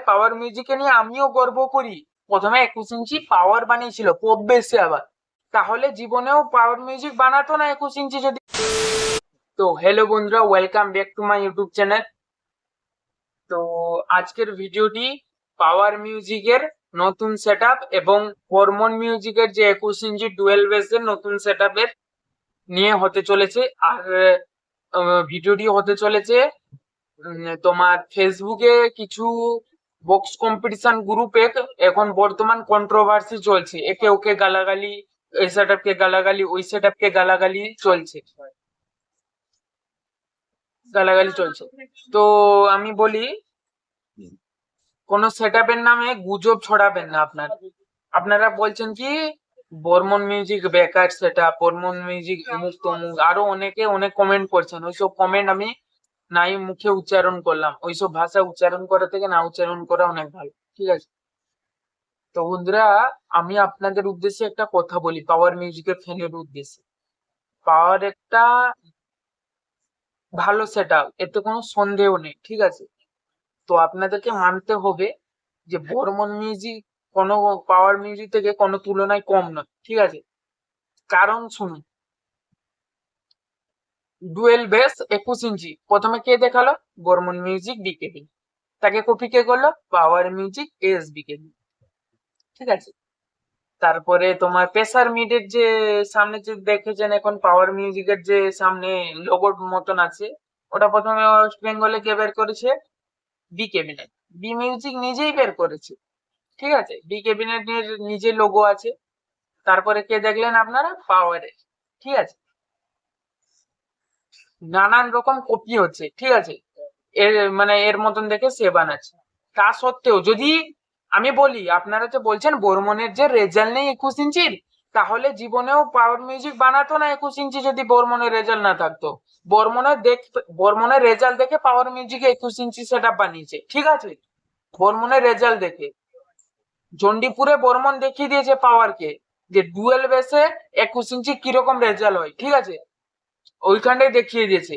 পাওয়ার মিউজিকে নিয়ে আমিও গর্ব করি। প্রথমে 21 ইঞ্চি পাওয়ার বানিয়েছিল, খুব বেশি আবার, তাহলে জীবনেও পাওয়ার মিউজিক বানাতো না 21 ইঞ্চি যদি। তো হ্যালো বন্ধুরা, welcome back to my YouTube channel. তো আজকের ভিডিওটি পাওয়ার মিউজিকের নতুন সেটআপ এবং হরমোন মিউজিকের যে 21 ইঞ্চি ডুয়েল বেসের নতুন সেটআপের নিয়ে হতে চলেছে। আর ভিডিওটি হতে চলেছে তোমার ফেসবুকে কিছু বক্স কম্পিটিশন গ্রুপে এখন বর্তমান কন্ট্রোভার্সি চলছে, একে ওকে গালাগালি, এই সেটআপকে গালাগালি, ওই সেটআপকে গালাগালি চলছে, তো আমি বলি, কোন সেটআপের নামে গুজব ছড়াবেন না। আপনারা বলছেন কি বর্মন মিউজিক বেকার সেটআপ, বর্মন মিউজিক অমুক তমুক, আরো অনেকে অনেক কমেন্ট করছেন। ওইসব কমেন্ট আমি নাই মুখে উচ্চারণ করলাম, ওইসব ভাষা উচ্চারণ করা থেকে না উচ্চারণ করা অনেক ভালো, ঠিক আছে? তো বন্ধুরা, আমি আপনাদের উদ্দেশ্যে একটা কথা বলি, পাওয়ার মিউজিকের ফ্যানের উদ্দেশ্যে। পাওয়ার একটা ভালো সেটআপ, এতে কোনো সন্দেহ নেই, ঠিক আছে? তো আপনাদেরকে মানতে হবে যে বর্মন মিউজিক কোনো পাওয়ার মিউজিক থেকে কোনো তুলনায় কম নয়, ঠিক আছে? কারণ শুনুন, ডুয়েল বেস 21 ইঞ্চি প্রথমে কে দেখালো? Barman music BKB. তাকে কপি কে করলো? পাওয়ার মিউজিক এসবিকেবি, ঠিক আছে? তারপরে তোমার প্রেসার মিডের যে সামনে যে দেখেছেন এখন পাওয়ার মিউজিকের যে সামনে লোগোর মতন আছে, ওটা প্রথমে ওয়েস্ট বেঙ্গলে কে বের করেছে? B cabinet. বি মিউজিক নিজেই বের করেছে, ঠিক আছে? বি ক্যাবিনেটের নিজের লোগো আছে। তারপরে কে দেখলেন আপনারা? পাওয়ারে, ঠিক আছে? নানান রকম কপি হচ্ছে, ঠিক আছে? এর মানে এর মতন দেখে সে বানাচ্ছে। তা সত্ত্বেও যদি আমি বলি, আপনারা যে বলছেন বর্মনের যে রেজাল্ট নেই 21 ইঞ্চির, তাহলে জীবনেও পাওয়ার মিউজিক বানাতো না 21 ইঞ্চি যদি বর্মনের রেজাল্ট না থাকতো। বর্মনের রেজাল্ট দেখে পাওয়ার মিউজিক 21 ইঞ্চি সেটআপ বানিয়েছে, ঠিক আছে? বর্মনের রেজাল্ট দেখে চণ্ডীপুরে বর্মন দেখিয়ে দিয়েছে পাওয়ারকে যে ডুয়েল বেসে 21 ইঞ্চি কিরকম রেজাল্ট হয়, ঠিক আছে? ওইখানটাই দেখিয়ে দিয়েছে।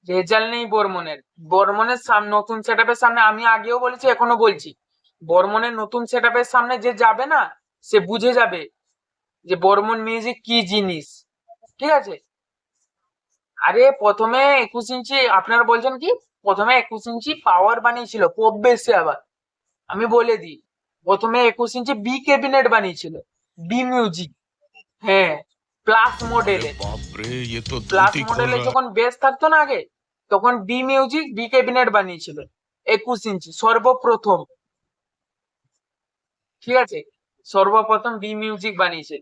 রেজাল্ট নেই বর্মনের সামনে নতুন সেটআপের সামনে, আমি আগেও বলেছি এখনো বলছি, বর্মনের নতুন সেটআপের সামনে যে যাবে না, সে বুঝে যাবে যে বর্মন মিউজিক কি জিনিস, ঠিক আছে? আরে প্রথমে 21 ইঞ্চি, আপনারা বলছেন কি প্রথমে 21 ইঞ্চি পাওয়ার বানিয়েছিল খুব বেশি আবার, আমি বলে দিই, প্রথমে 21 ইঞ্চি বি ক্যাবিনেট বানিয়েছিল, বি মিউজিক, হ্যাঁ, প্লাস মডেলে। প্লাস মডেলে যখন বেস থাকতো না আগে, তখন বি মিউজিক বি ক্যাবিনেট বানিয়েছিল 21 ইঞ্চি সর্বপ্রথম, ঠিক আছে? সর্বপ্রথম বি মিউজিক বানিয়েছে।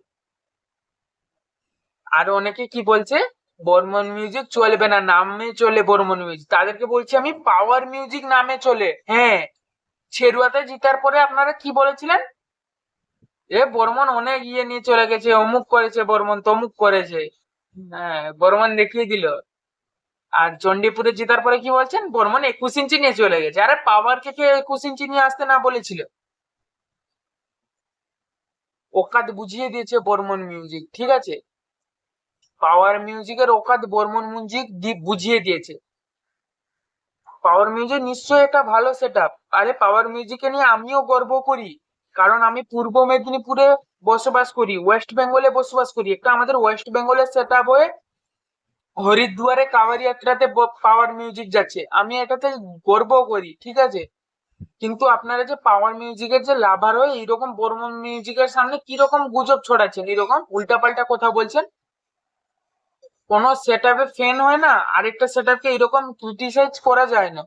আর অনেকে কি বলছে বর্মন মিউজিক চলবে না, নামে চলে বর্মন মিউজিক, তাদেরকে বলছি আমি পাওয়ার মিউজিক নামে চলে। হ্যাঁ, ছেড়ুয়াতে জিতার পরে আপনারা কি বলেছিলেন? এ বর্মন অনেক ইয়ে নিয়ে চলে গেছে, অমুক করেছে বর্মন, তমুক করেছে। হ্যাঁ, বর্মন দেখিয়ে দিল। আর চণ্ডীপুরে জেতার পরে কি বলছেন? বর্মন 21 ইঞ্চি নিয়ে চলে গেছে। আরে পাওয়ার কে 21 ইঞ্চি নিয়ে আসতে না বলেছিল? ওকাদ বুঝিয়ে দিয়েছে বর্মন মিউজিক, ঠিক আছে? পাওয়ার মিউজিকের ওকাদ বর্মন মিউজিক বুঝিয়ে দিয়েছে। পাওয়ার মিউজিক নিশ্চয়ই একটা ভালো সেটআপ। আরে পাওয়ার মিউজিকে নিয়ে আমিও গর্ব করি, কারণ আমি পূর্ব মেদিনীপুরে বসবাস করি, ওয়েস্ট বেঙ্গলে বসবাস করি। একটা আমাদের ওয়েস্ট বেঙ্গলের সেটআপ হয়ে হরিদ্বারে কাভার যাত্রাতে পাওয়ার মিউজিক যাচ্ছে, আমি এটাতে গর্ব করি, ঠিক আছে? কিন্তু আপনারা যে পাওয়ার মিউজিকের যে লাভার হয়ে এইরকম বর্মন মিউজিকের সামনে কিরকম গুজব ছড়াচ্ছেন, এরকম উল্টাপাল্টা কথা বলছেন। কোন সেটআপে ফ্যান হয় না আরেকটা সেটআপকে এরকম ক্রিটিসাইজ করা যায় না।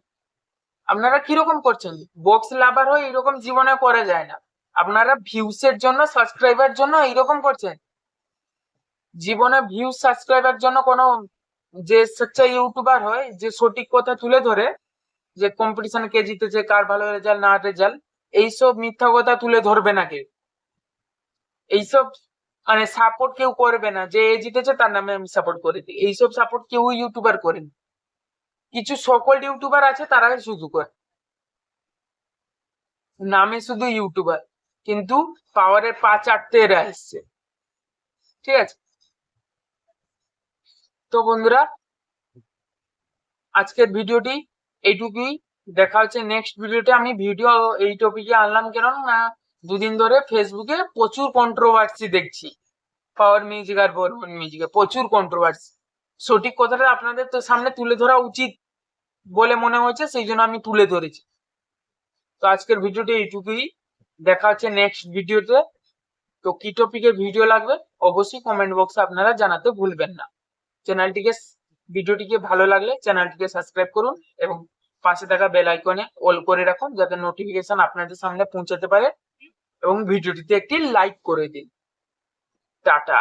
আপনারা কিরকম করছেন? বক্স লাভার হয়ে এরকম জীবনে করা যায় না। আপনারা ভিউসের জন্য, সাবস্ক্রাইবার জন্য এরকম করছেন। জীবনে ভিউজ সাবস্ক্রাইবার জন্য কোনো যে সচ্চা ইউটিউবার হয়, যে সঠিক কথা তুলে ধরে, যে কম্পিটিশন কে জিতেছে, কার ভালো রেজাল্ট না রেজাল্ট, এইসব মিথ্যা কথা তুলে ধরবে না কেউ। এইসব মানে সাপোর্ট কেউ করবে না যে এ জিতেছে তার নামে আমি সাপোর্ট করে দিই, এইসব সাপোর্ট কেউ ইউটিউবার করেন। কিছু সকল ইউটিউবার আছে তারা শুধু করে, নামে শুধু ইউটিউবার, কিন্তু পাওয়ারের পা চাটতে এরা এসছে, ঠিক আছে? তো বন্ধুরা, আজকের ভিডিওটি এইটুকুই। দেখা হচ্ছে নেক্সট ভিডিওতে। আমি ভিডিও এই টপিকে আনলাম কেন না, দুদিন ধরে ফেসবুকে প্রচুর কন্ট্রোভার্সি দেখছি পাওয়ার মিউজিক আর বর্মন মিউজিকে, প্রচুর কন্ট্রোভার্সি। সঠিক কথাটা আপনাদের তো সামনে তুলে ধরা উচিত বলে মনে হয়েছে, সেই জন্য আমি তুলে ধরেছি। তো আজকের ভিডিওটি এইটুকুই, দেখা হচ্ছে নেক্সট ভিডিওতে। তো কি টপিকের ভিডিও লাগবে অবশ্যই কমেন্ট বক্সে আপনারা জানাতে ভুলবেন না। চ্যানেলটিকে, ভিডিওটিকে ভালো লাগলে চ্যানেলটিকে সাবস্ক্রাইব করুন এবং পাশে থাকা বেল আইকনে অল করে রাখুন যাতে নোটিফিকেশন আপনাদের সামনে পৌঁছাতে পারে, এবং ভিডিওটিতে একটি লাইক করে দিন। টাটা।